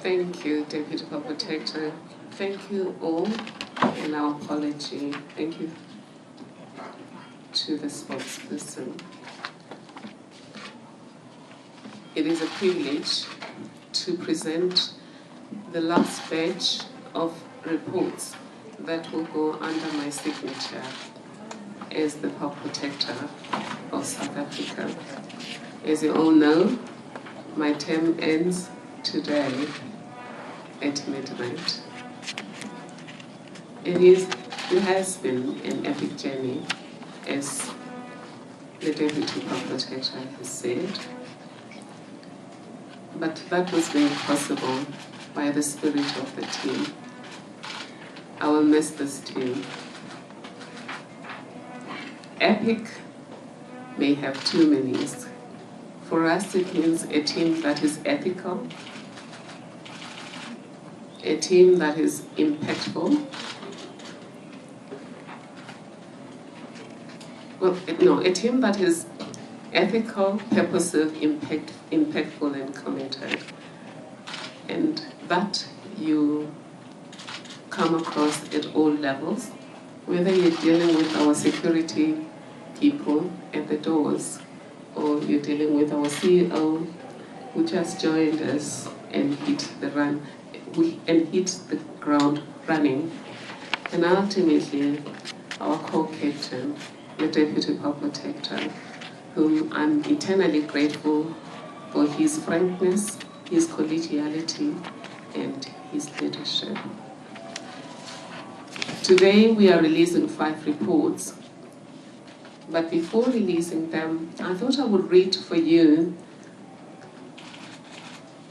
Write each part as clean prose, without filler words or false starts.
Thank you, Deputy Protector. Thank you all, and our apology. Thank you to the spokesperson. It is a privilege to present the last batch of reports that will go under my signature as the Health Protector of South Africa. As you all know, my term ends today at midnight. It has been an epic journey, as the Deputy Health Protector has said, but that was made possible by the spirit of the team. I will miss this team. Epic may have two meanings. For us, it means a team that is ethical, a team that is impactful. A team that is ethical, purposive, impactful, and committed. And that you come across at all levels, whether you're dealing with our security people at the doors, or you're dealing with our CEO, who just joined us and hit the ground running, and ultimately our co-captain, the Deputy Health Protector, whom I'm eternally grateful for his frankness, his collegiality, and his leadership. Today we are releasing 5 reports, but before releasing them, I thought I would read for you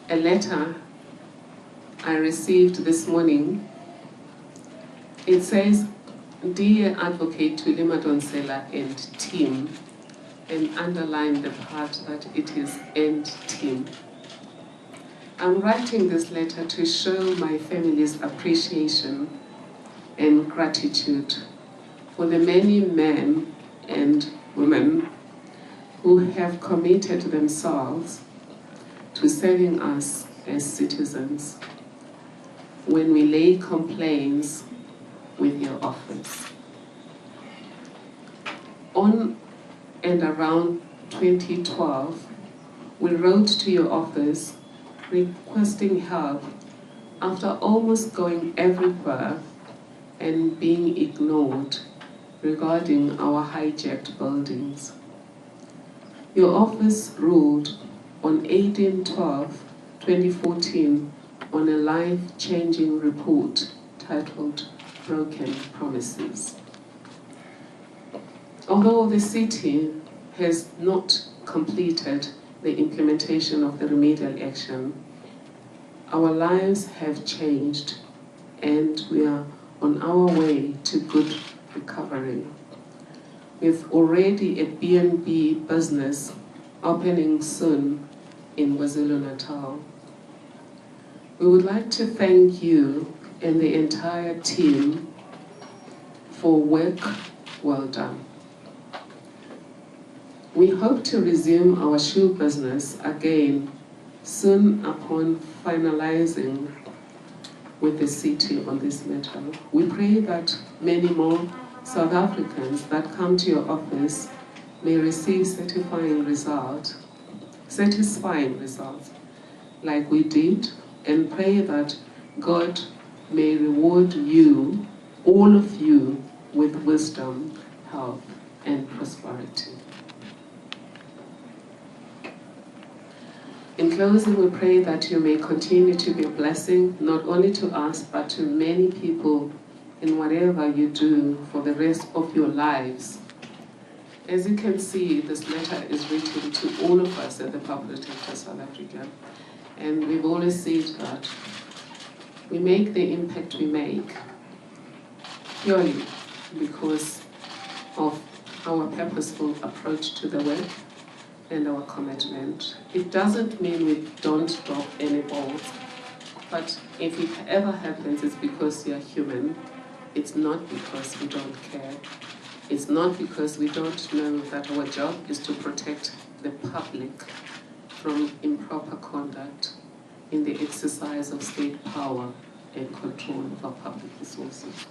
a letter I received this morning. It says, "Dear Advocate Tuli Madonsela and team," and underline the part that it is "and team." I'm writing this letter to show my family's appreciation and gratitude for the many men and women who have committed themselves to serving us as citizens when we lay complaints with your office. On and around 2012, we wrote to your office requesting help after almost going everywhere and being ignored regarding our hijacked buildings. Your office ruled on 18/12/2014 on a life-changing report titled "Broken Promises." Although the city has not completed the implementation of the remedial action, our lives have changed and we are on our way to good recovery, with already a B&B business opening soon in KwaZulu-Natal. We would like to thank you and the entire team for work well done. We hope to resume our shoe business again soon upon finalizing with the city on this matter. We pray that many more South Africans that come to your office may receive satisfying results like we did, and pray that God may reward you, all of you, with wisdom, health, and prosperity. In closing, we pray that you may continue to be a blessing, not only to us, but to many people in whatever you do for the rest of your lives. As you can see, this letter is written to all of us at the Health Protector South Africa. And we've always said that we make the impact we make purely because of our purposeful approach to the work and our commitment. It doesn't mean we don't drop any balls, but if it ever happens, it's because you're human. It's not because we don't care. It's not because we don't know that our job is to protect the public from improper conduct. in the exercise of state power and control of our public resources.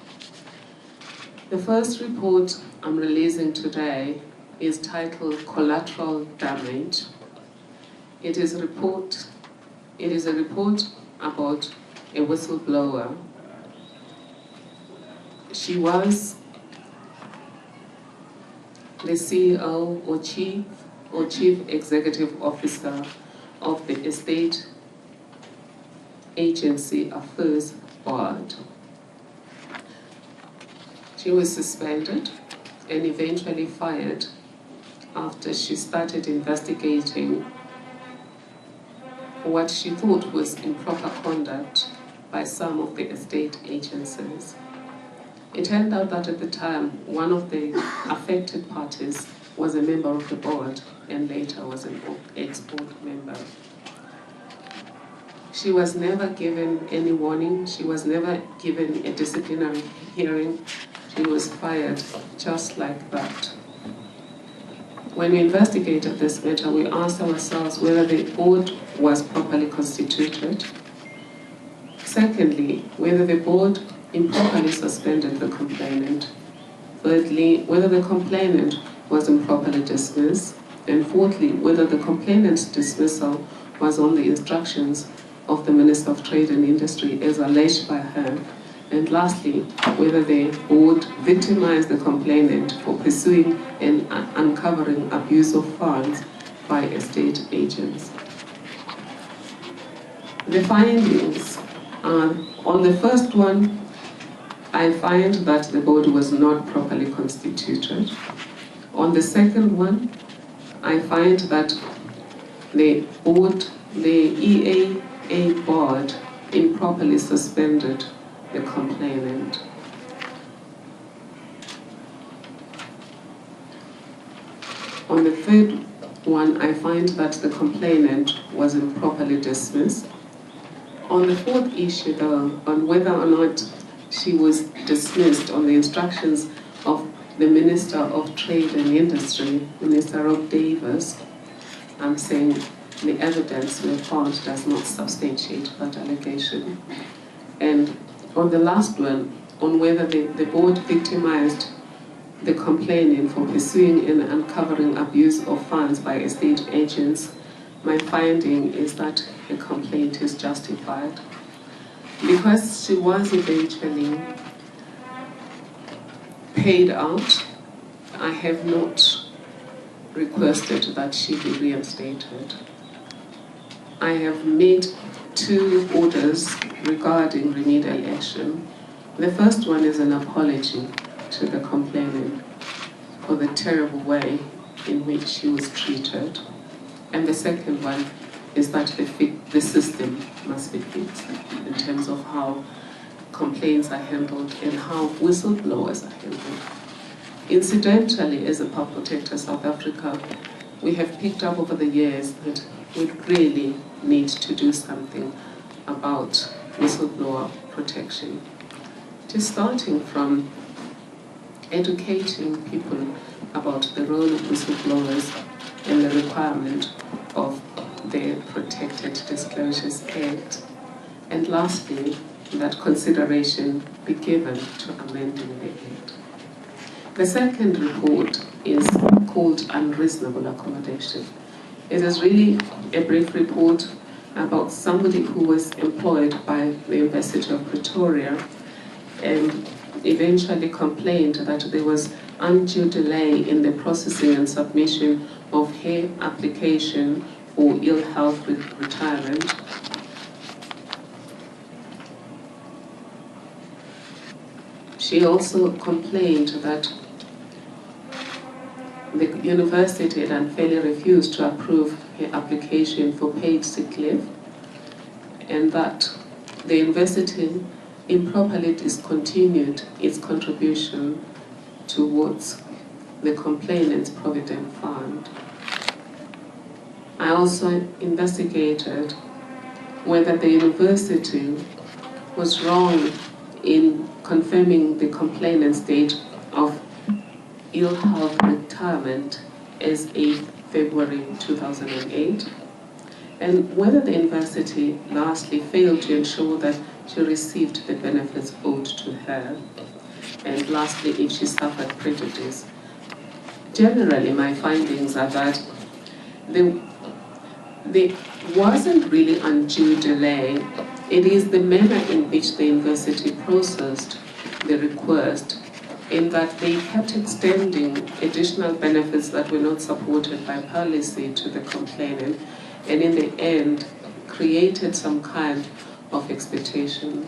The first report I'm releasing today is titled Collateral Damage. It is a report about a whistleblower. She was the CEO or Chief Executive Officer of the Estate Agency Affairs Board. She was suspended and eventually fired after she started investigating what she thought was improper conduct by some of the estate agencies. It turned out that at the time, one of the affected parties was a member of the board and later was an ex-board member. She was never given any warning. She was never given a disciplinary hearing. She was fired just like that. When we investigated this matter, we asked ourselves whether the board was properly constituted. Secondly, whether the board improperly suspended the complainant. Thirdly, whether the complainant was improperly dismissed. And fourthly, whether the complainant's dismissal was on the instructions of the Minister of Trade and Industry as alleged by her. And lastly, whether the board victimized the complainant for pursuing and uncovering abuse of funds by estate agents. The findings are, on the first one, I find that the board was not properly constituted. On the second one, I find that the EAA board improperly suspended the complainant. On the third one, I find that the complainant was improperly dismissed. On the fourth issue, though, on whether or not she was dismissed on the instructions of the Minister of Trade and Industry, Minister Rob Davis, I'm saying the evidence we found does not substantiate that allegation. And on the last one, on whether the board victimized the complainant for pursuing and uncovering abuse of funds by estate agents, my finding is that the complaint is justified. Because she was eventually paid out, I have not requested that she be reinstated. I have made 2 orders regarding remedial action. The first one is an apology to the complainant for the terrible way in which she was treated. And the second one is that the system must be fixed in terms of how complaints are handled and how whistleblowers are handled. Incidentally, as a Public Protector South Africa, we have picked up over the years that we really need to do something about whistleblower protection. Just starting from educating people about the role of whistleblowers and the requirement of the Protected Disclosures Act. And lastly, that consideration be given to amending the Act. The second report is called Unreasonable Accommodation. It is really a brief report about somebody who was employed by the University of Pretoria and eventually complained that there was undue delay in the processing and submission of her application for ill health retirement. She also complained that the university had unfairly refused to approve her application for paid sick leave, and that the university improperly discontinued its contribution towards the complainant's provident fund. I also investigated whether the university was wrong in confirming the complainant's date of ill health retirement as 8 February 2008. and whether the university lastly failed to ensure that she received the benefits owed to her, and lastly, if she suffered prejudice. Generally, my findings are that there wasn't really undue delay. It is the manner in which the university processed the request, in that they kept extending additional benefits that were not supported by policy to the complainant, and in the end created some kind of expectation.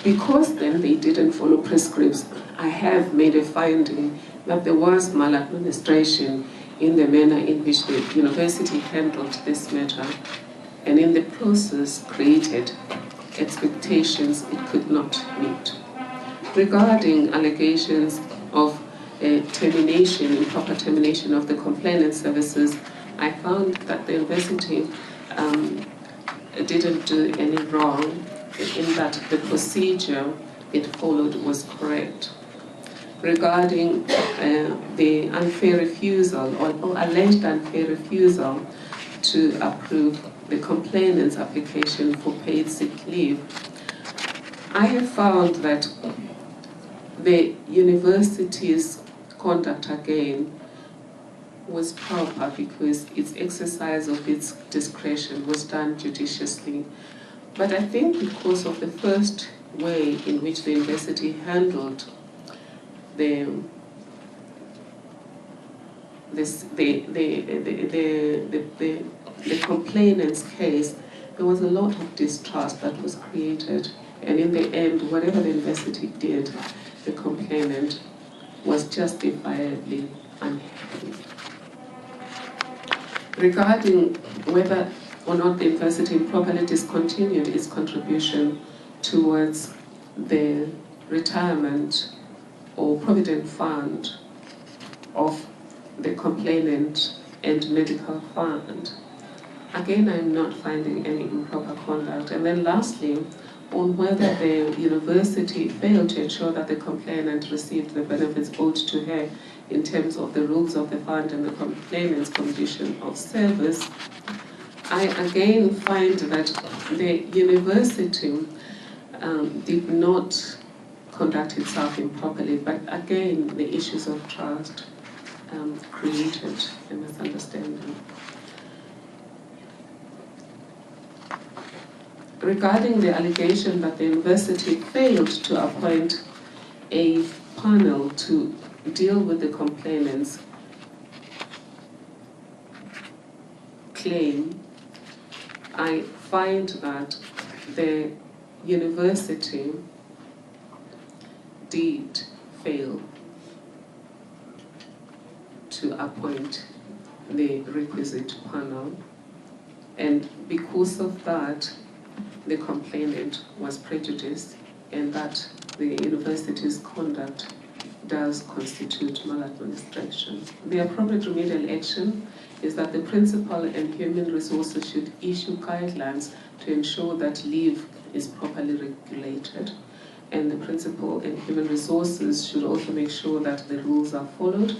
Because then they didn't follow prescripts, I have made a finding that there was maladministration in the manner in which the university handled this matter, and in the process created expectations it could not meet. Regarding allegations of termination, improper termination of the complainant services, I found that the university didn't do any wrong, in that the procedure it followed was correct. Regarding the unfair refusal or alleged unfair refusal to approve the complainant's application for paid sick leave, I have found that the university's conduct again was proper because its exercise of its discretion was done judiciously. But I think because of the first way in which the university handled the complainant's case, there was a lot of distrust that was created. And in the end, whatever the university did, the complainant was justifiably unhappy. Regarding whether or not the university properly discontinued its contribution towards the retirement or provident fund of the complainant and medical fund, again, I'm not finding any improper conduct. And then lastly, on whether the university failed to ensure that the complainant received the benefits owed to her in terms of the rules of the fund and the complainant's condition of service, I again find that the university did not conduct itself improperly, but again, the issues of trust created a misunderstanding. Regarding the allegation that the university failed to appoint a panel to deal with the complainant's claim, I find that the university did fail to appoint the requisite panel, and because of that, the complainant was prejudiced, and that the university's conduct does constitute maladministration. The appropriate remedial action is that the principal and human resources should issue guidelines to ensure that leave is properly regulated, and the principal and human resources should also make sure that the rules are followed,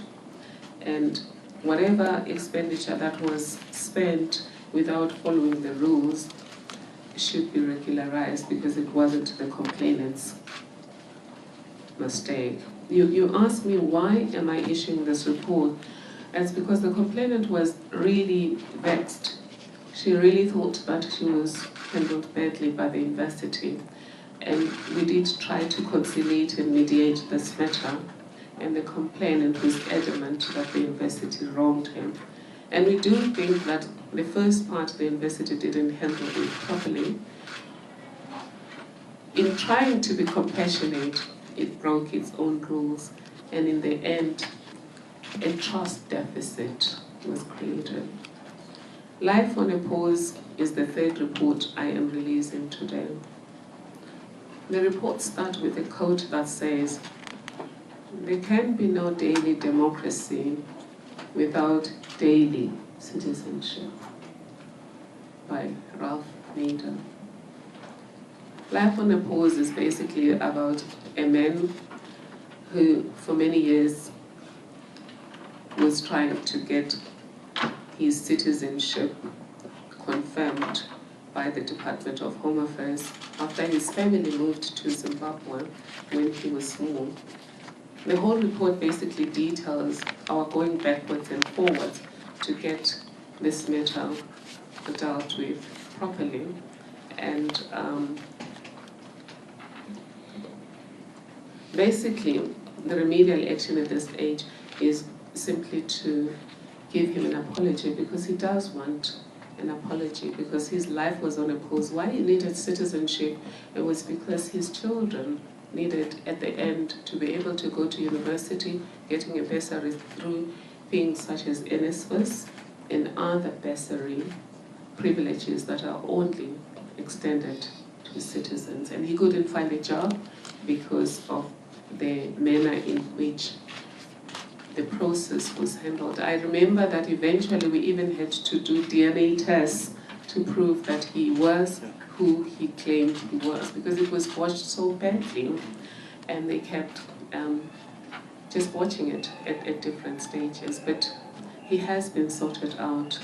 and whatever expenditure that was spent without following the rules should be regularized, because it wasn't the complainant's mistake. You asked me, why am I issuing this report? It's because the complainant was really vexed. She really thought that she was handled badly by the university, and we did try to conciliate and mediate this matter, and the complainant was adamant that the university wronged him. And we do think that the first part the university didn't handle it properly. In trying to be compassionate, it broke its own rules, and in the end, a trust deficit was created. Life on a Pause is the third report I am releasing today. The report starts with a quote that says, "There can be no daily democracy without daily citizenship," by Ralph Nader. Life on a Pause is basically about a man who, for many years, was trying to get his citizenship confirmed by the Department of Home Affairs after his family moved to Zimbabwe when he was small. The whole report basically details our going backwards and forwards to get this matter dealt with properly. And basically, the remedial action at this stage is simply to give him an apology, because he does want an apology, because his life was on a pause. Why he needed citizenship, it was because his children needed at the end to be able to go to university, getting a bursary through things such as NSFAS and other bursary privileges that are only extended to citizens. And he couldn't find a job because of the manner in which the process was handled. I remember that eventually we even had to do DNA tests to prove that he was who he claimed he was, because it was watched so badly, and they kept just watching it at different stages. But he has been sorted out.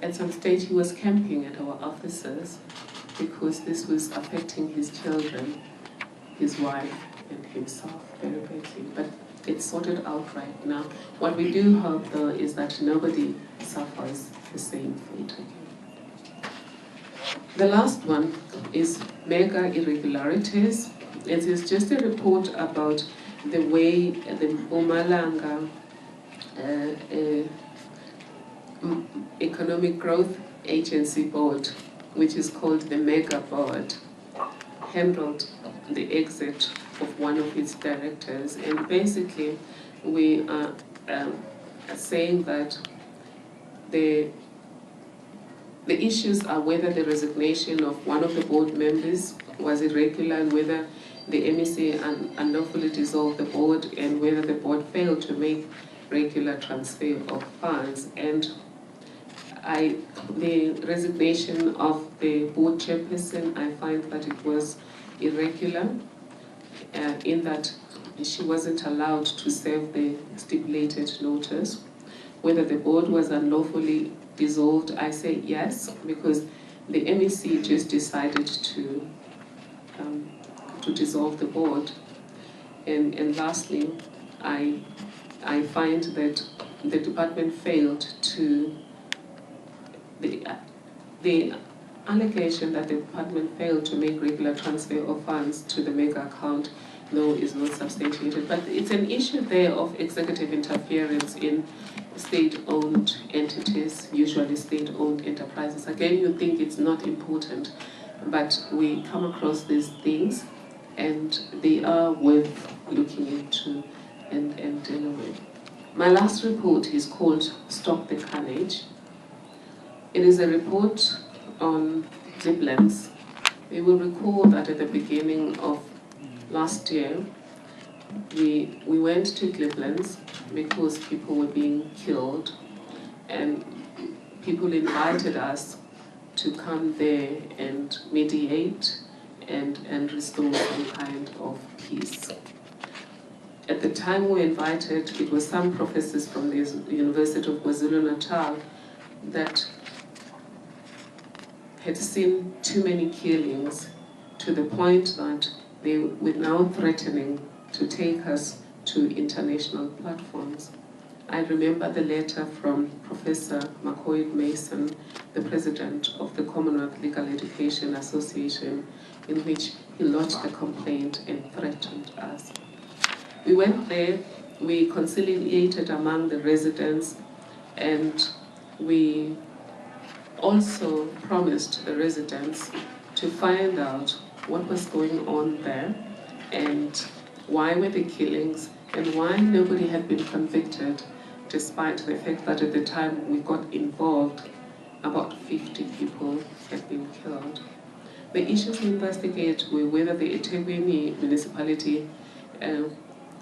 At some stage he was camping at our offices because this was affecting his children, his wife, and himself very badly. But it's sorted out right now. What we do hope, though, is that nobody suffers the same fate again. The last one is mega irregularities. It is just a report about the way the Mpumalanga Economic Growth Agency Board, which is called the Mega Board, handled the exit of one of its directors. And basically, we are saying that the issues are whether the resignation of one of the board members was irregular, and whether the MEC unlawfully dissolved the board, and whether the board failed to make regular transfer of funds. And the resignation of the board chairperson, I find that it was irregular, in that she wasn't allowed to serve the stipulated notice. Whether the board was unlawfully dissolved, I say yes, because the MEC just decided to dissolve the board. And lastly, I find that the department failed to, the allegation that the department failed to make regular transfer of funds to the mega account, no, is not substantiated. But it's an issue there of executive interference in state-owned entities, usually state-owned enterprises. Again, you think it's not important, but we come across these things, and they are worth looking into and dealing with. My last report is called Stop the Carnage. It is a report on Cliplands. You will recall that at the beginning of last year, we went to Cliplands because people were being killed, and people invited us to come there and mediate and restore some kind of peace. At the time we were invited, it was some professors from the University of KwaZulu-Natal that had seen too many killings, to the point that they were now threatening to take us to international platforms. I remember the letter from Professor McCoy Mason, the president of the Commonwealth Legal Education Association, in which he lodged a complaint and threatened us. We went there, we conciliated among the residents, and we also promised the residents to find out what was going on there, and why were the killings, and why nobody had been convicted, despite the fact that at the time we got involved, about 50 people had been killed. The issues we investigated were whether the eThekwini municipality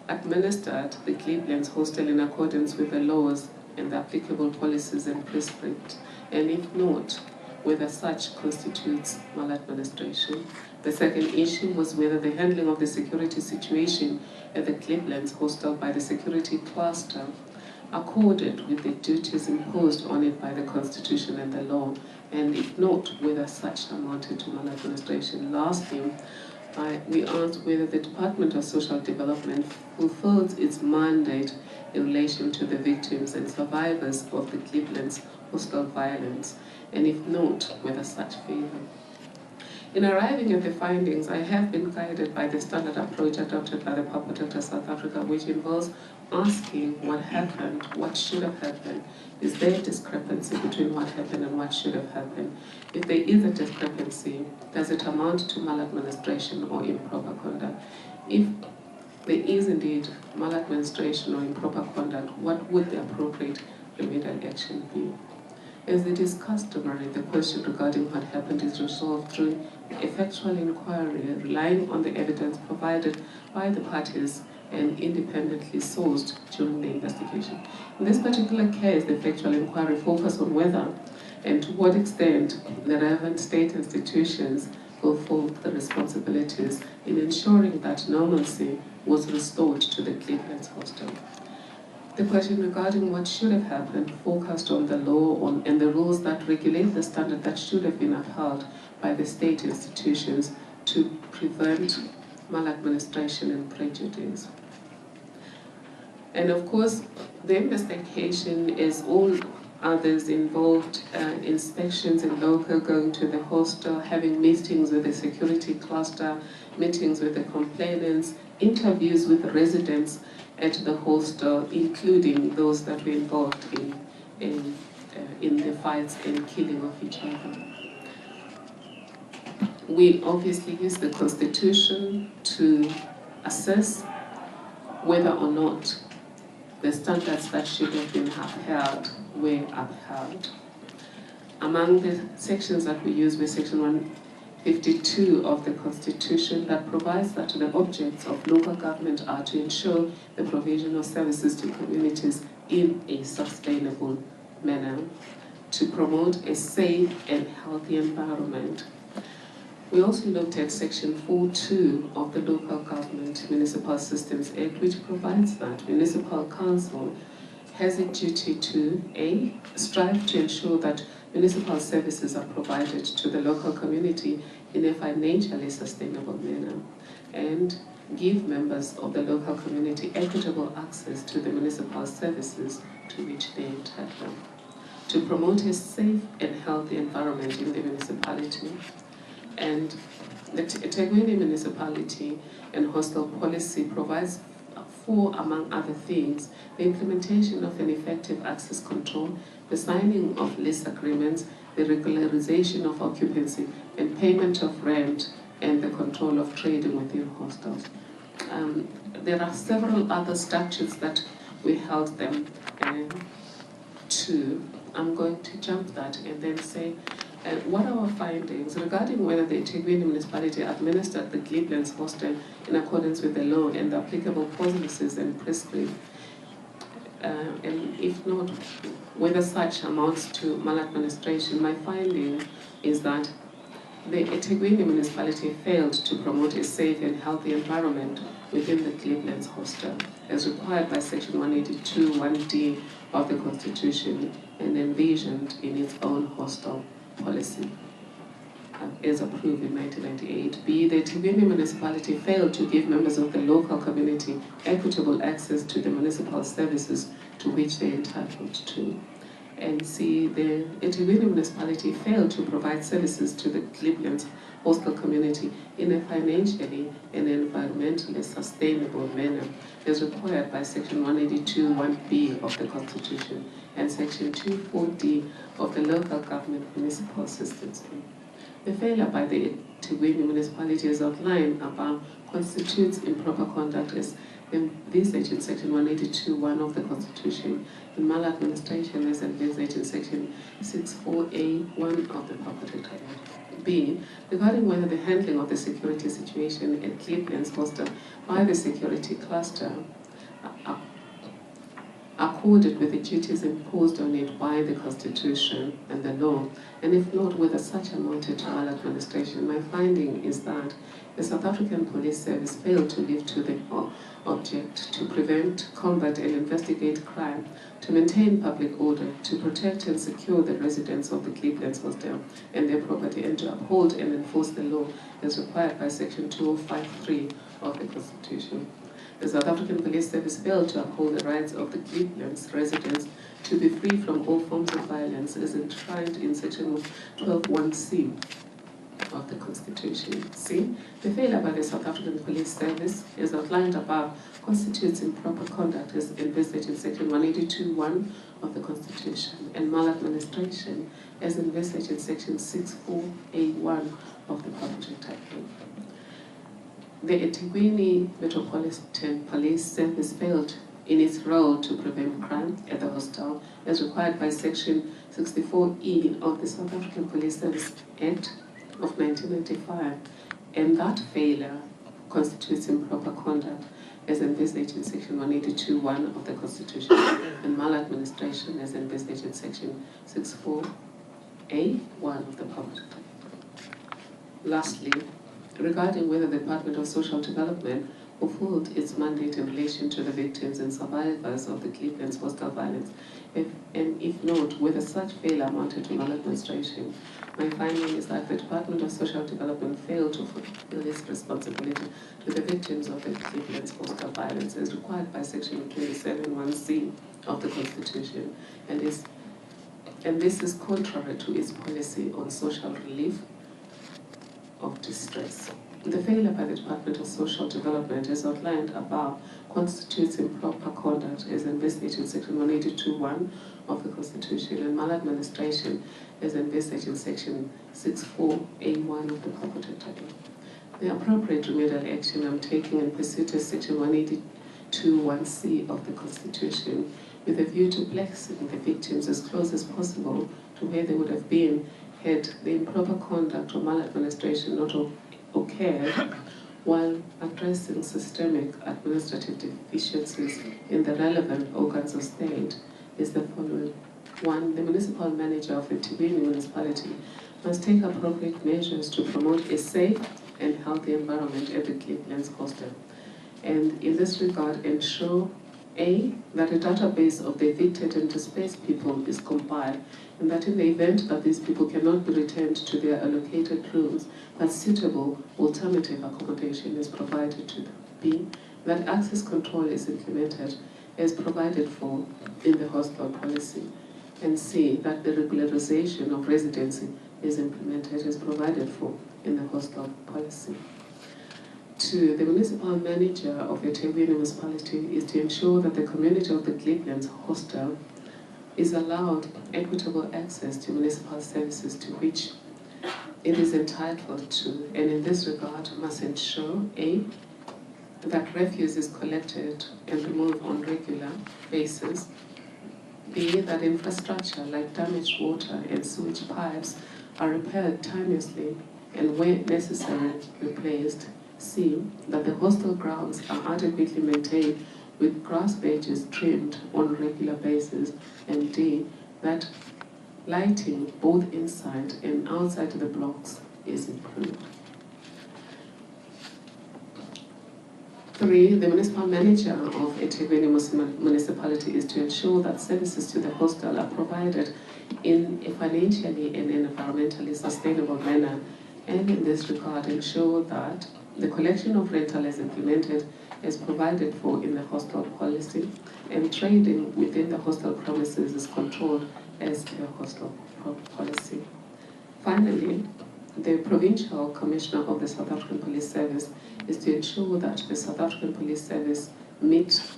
administered the Cliplands hostel in accordance with the laws and the applicable policies and prescripts, and if not, whether such constitutes maladministration. The second issue was whether the handling of the security situation at the Cliplands hostel by the security cluster accorded with the duties imposed on it by the Constitution and the law, and if not, whether such amounted to maladministration. Lastly, we asked whether the Department of Social Development fulfills its mandate in relation to the victims and survivors of the Cleveland's hostile violence, and if not, whether such favor. In arriving at the findings, I have been guided by the standard approach adopted by the Power Protector South Africa, which involves asking what happened, what should have happened. Is there a discrepancy between what happened and what should have happened? If there is a discrepancy, does it amount to maladministration or improper conduct? If there is indeed maladministration or improper conduct, what would the appropriate remedial action be? As it is customary, the question regarding what happened is resolved through effectual inquiry, relying on the evidence provided by the parties and independently sourced during the investigation. In this particular case, the effectual inquiry focused on whether and to what extent the relevant state institutions fulfilled the responsibilities in ensuring that normalcy was restored to the Cleveland's hostel. The question regarding what should have happened focused on the law and the rules that regulate the standard that should have been upheld by the state institutions to prevent maladministration and prejudice. And of course, the investigation, as all others involved, inspections in local, going to the hostel, having meetings with the security cluster, meetings with the complainants, interviews with the residents at the hostel, including those that were involved in the fights and killing of each other. We obviously use the Constitution to assess whether or not the standards that should have been upheld were upheld. Among the sections that we use were Section 152 of the Constitution that provides that the objects of local government are to ensure the provision of services to communities in a sustainable manner, to promote a safe and healthy environment. We also looked at Section 4.2 of the Local Government Municipal Systems Act, which provides that municipal council has a duty to A, strive to ensure that municipal services are provided to the local community in a financially sustainable manner, and give members of the local community equitable access to the municipal services to which they are entitled, to promote a safe and healthy environment in the municipality. And the eThekwini municipality and hostel policy provides for, among other things, the implementation of an effective access control, the signing of lease agreements, the regularization of occupancy and payment of rent, and the control of trading within hostels. There are several other statutes that we held them to. I'm going to jump that and then say what are our findings regarding whether the eThekwini municipality administered the Cleveland's hostel in accordance with the law and the applicable policies and prescribed, and if not, whether such amounts to maladministration. My finding is that the eThekwini municipality failed to promote a safe and healthy environment within the Cleveland's hostel, as required by Section 182, 1D of the Constitution and envisioned in its own hostel policy, as approved in 1998. B, the eThekwini municipality failed to give members of the local community equitable access to the municipal services to which they are entitled to. And C, the eThekwini municipality failed to provide services to the Cleveland's hostel community in a financially and environmentally sustainable manner, as required by Section 182, 1B of the Constitution and Section 24D of the Local Government Municipal Systems Act. The failure by the eThekwini municipality as outlined above constitutes improper conduct as envisaged in Section 182(1) of the Constitution and maladministration as envisaged in Section 64A(1) of the Power Protector Act. B, regarding whether the handling of the security situation at Cleveland's hostel by the security cluster accorded with the duties imposed on it by the Constitution and the law, and if not, whether such amounted to maladministration. My finding is that the South African Police Service failed to live to the object to prevent, combat, and investigate crime, to maintain public order, to protect and secure the residents of the Cleveland Hostel and their property, and to uphold and enforce the law as required by Section 2053 of the Constitution. The South African Police Service failed to uphold the rights of the Cleveland's residents to be free from all forms of violence as enshrined in Section 12(1)(c) of the Constitution. C. The failure by the South African Police Service, as outlined above, constitutes improper conduct as envisaged in Section 182(1) of the Constitution, and maladministration as envisaged in Section 64(a)(1) of the Public Title. The eThekwini Metropolitan Police Service failed in its role to prevent crime at the hostel as required by Section 64(e) of the South African Police Service Act of 1995, and that failure constitutes improper conduct as envisaged in Section 182(1) of the Constitution, and maladministration as envisaged in Section 64(a)(1) of the Public Title. Lastly, regarding whether the Department of Social Development fulfilled its mandate in relation to the victims and survivors of the Cleveland's hostile violence, and if not, whether such failure amounted to maladministration. My finding is that the Department of Social Development failed to fulfill its responsibility to the victims of the Cleveland's hostile violence as required by Section 27(1)(c) of the Constitution, and this is contrary to its policy on social relief of distress. The failure by the Department of Social Development, as outlined above, constitutes improper conduct as envisaged in Section 182(1) of the Constitution, and maladministration as envisaged in Section 64(a)(1) of the Property Title. The appropriate remedial action I'm taking in pursuit of Section 182(1)(c) of the Constitution, with a view to placing the victims as close as possible to where they would have been had the improper conduct or maladministration not occurred, while addressing systemic administrative deficiencies in the relevant organs of state, is the following. 1. The municipal manager of the eThekwini municipality must take appropriate measures to promote a safe and healthy environment at the Cleveland's hostel, and in this regard ensure A. that a database of the evicted and displaced people is compiled, and that in the event that these people cannot be returned to their allocated rooms, but suitable alternative accommodation is provided to them. B. That access control is implemented as provided for in the hostel policy. And C. That the regularization of residency is implemented as provided for in the hostel policy. 2. The municipal manager of the eThekwini municipality is to ensure that the community of the Cleveland's hostel is allowed equitable access to municipal services to which it is entitled to, and in this regard must ensure A. that refuse is collected and removed on regular basis, B. that infrastructure like damaged water and sewage pipes are repaired timelessly and where necessary replaced, C. that the hostel grounds are adequately maintained with grass veggies trimmed on a regular basis, and D. that lighting both inside and outside the blocks is improved. 3. The municipal manager of eThekwini municipality is to ensure that services to the hostel are provided in a financially and environmentally sustainable manner, and in this regard ensure that the collection of rental is implemented as provided for in the hostel policy, and trading within the hostel premises is controlled as per hostel policy. Finally, the Provincial Commissioner of the South African Police Service is to ensure that the South African Police Service meets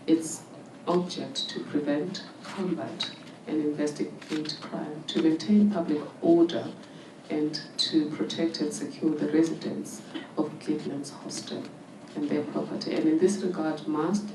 its object to prevent, combat, and investigate crime, to maintain public order, and to protect and secure the residents of Cleveland's hostel and their property. And in this regard must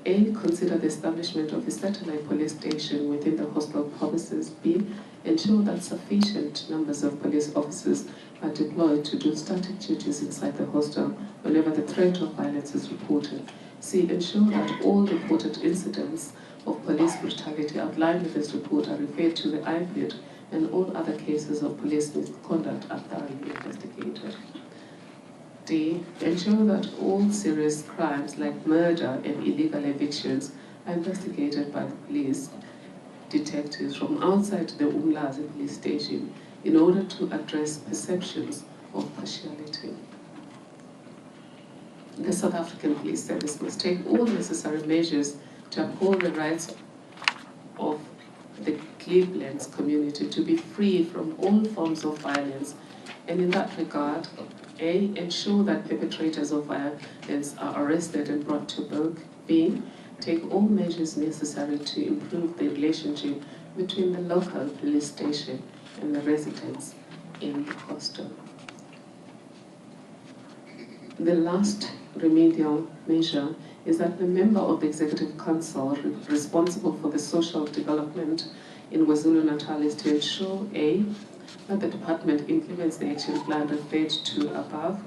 A. consider the establishment of a satellite police station within the hostel premises. B. ensure that sufficient numbers of police officers are deployed to do static duties inside the hostel whenever the threat of violence is reported. C. ensure that all reported incidents of police brutality outlined in this report are referred to the IPID, and all other cases of police misconduct are thoroughly investigated. D. Ensure that all serious crimes like murder and illegal evictions are investigated by the police detectives from outside the Umlazi police station in order to address perceptions of partiality. The South African Police Service must take all necessary measures to uphold the rights of the Cleveland's community to be free from all forms of violence, and in that regard, A. Ensure that perpetrators of violence are arrested and brought to book. B. Take all measures necessary to improve the relationship between the local police station and the residents in the hostel. The last remedial measure is that the member of the Executive Council responsible for the social development in KwaZulu-Natal is to ensure A. that the department implements the action plan referred to above,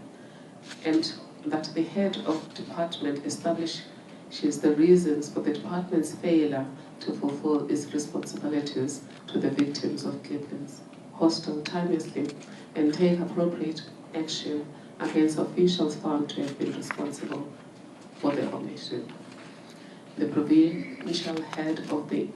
and that the head of department establishes the reasons for the department's failure to fulfill its responsibilities to the victims of Cleveland's hostel timelessly and take appropriate action against officials found to have been responsible for the omission. The provincial head of the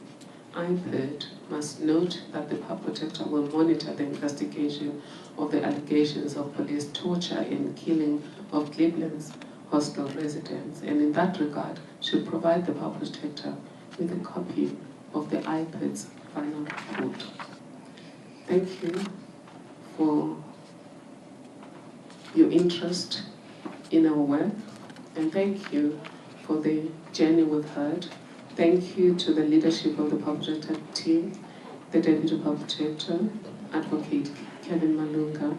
IPID must note that the Public Protector will monitor the investigation of the allegations of police torture and killing of Cleveland's hostel residents, and in that regard should provide the Public Protector with a copy of the IPID's final report. Thank you for your interest in our work, and thank you for the journey we've had. Thank you to the leadership of the Public Protector team, the Deputy Public Protector, Advocate Kevin Malunga,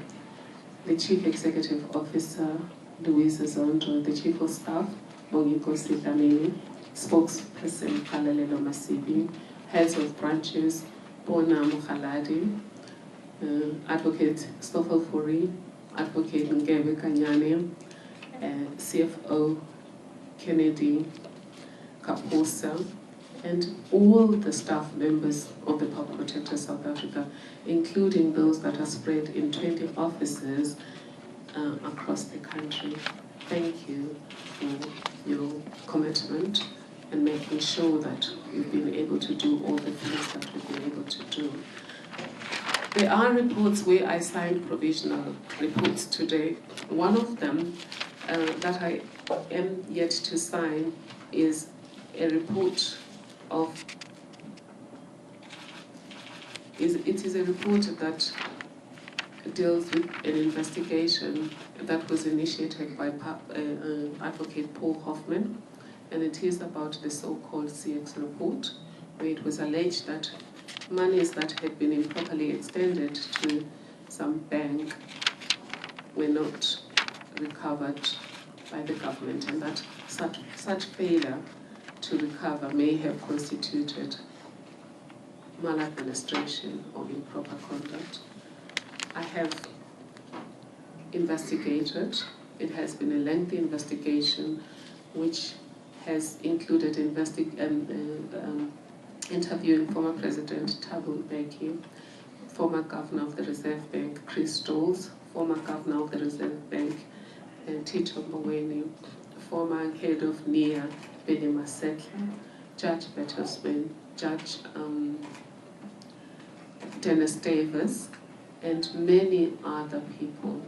the Chief Executive Officer, Louisa Zondo, the Chief of Staff, Mongiko Sidlamini, Spokesperson, Kalalelo Masibi, Heads of Branches, Bona Mukhaladi, Advocate Stoffel Furi, Advocate Ngebe Kanyane, CFO Kennedy Kaposa, and all the staff members of the Public Protector South Africa, including those that are spread in 20 offices across the country. Thank you for your commitment and making sure that we've been able to do all the things that we've been able to do. There are reports where I signed provisional reports today. One of them that I am yet to sign is a report of, it is a report that deals with an investigation that was initiated by Advocate Paul Hoffman, and it is about the so-called CX report, where it was alleged that monies that had been improperly extended to some bank were not recovered by the government, and that such failure to recover may have constituted maladministration or improper conduct. I have investigated. It has been a lengthy investigation which has included interviewing former President Thabo Mbeki, former Governor of the Reserve Bank Chris Stolz, former Governor of the Reserve Bank Tito Mboweni, former head of NIA Benny Masetla, Judge Bertelsmann, Judge Dennis Davis, and many other people.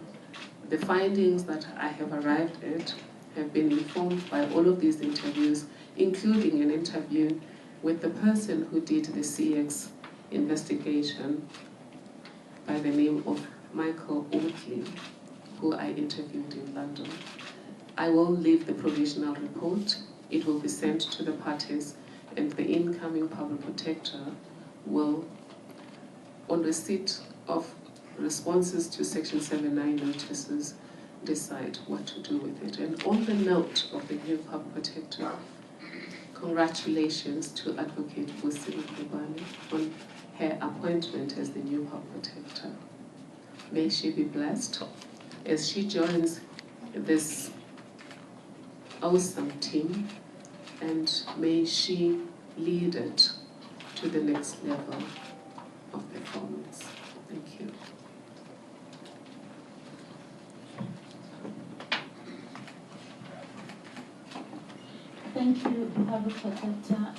The findings that I have arrived at have been informed by all of these interviews, including an interview with the person who did the CX investigation by the name of Michael Oatley, who I interviewed in London. I will leave the provisional report. It will be sent to the parties, and the incoming Public Protector will, on receipt of responses to Section 79 notices, decide what to do with it. And on the note of the new Public Protector, congratulations to Advocate Vusi Mkhwebane on her appointment as the new Public Protector. May she be blessed as she joins this awesome team, and may she lead it to the next level of performance. Thank you. Thank you, Honorable Protector.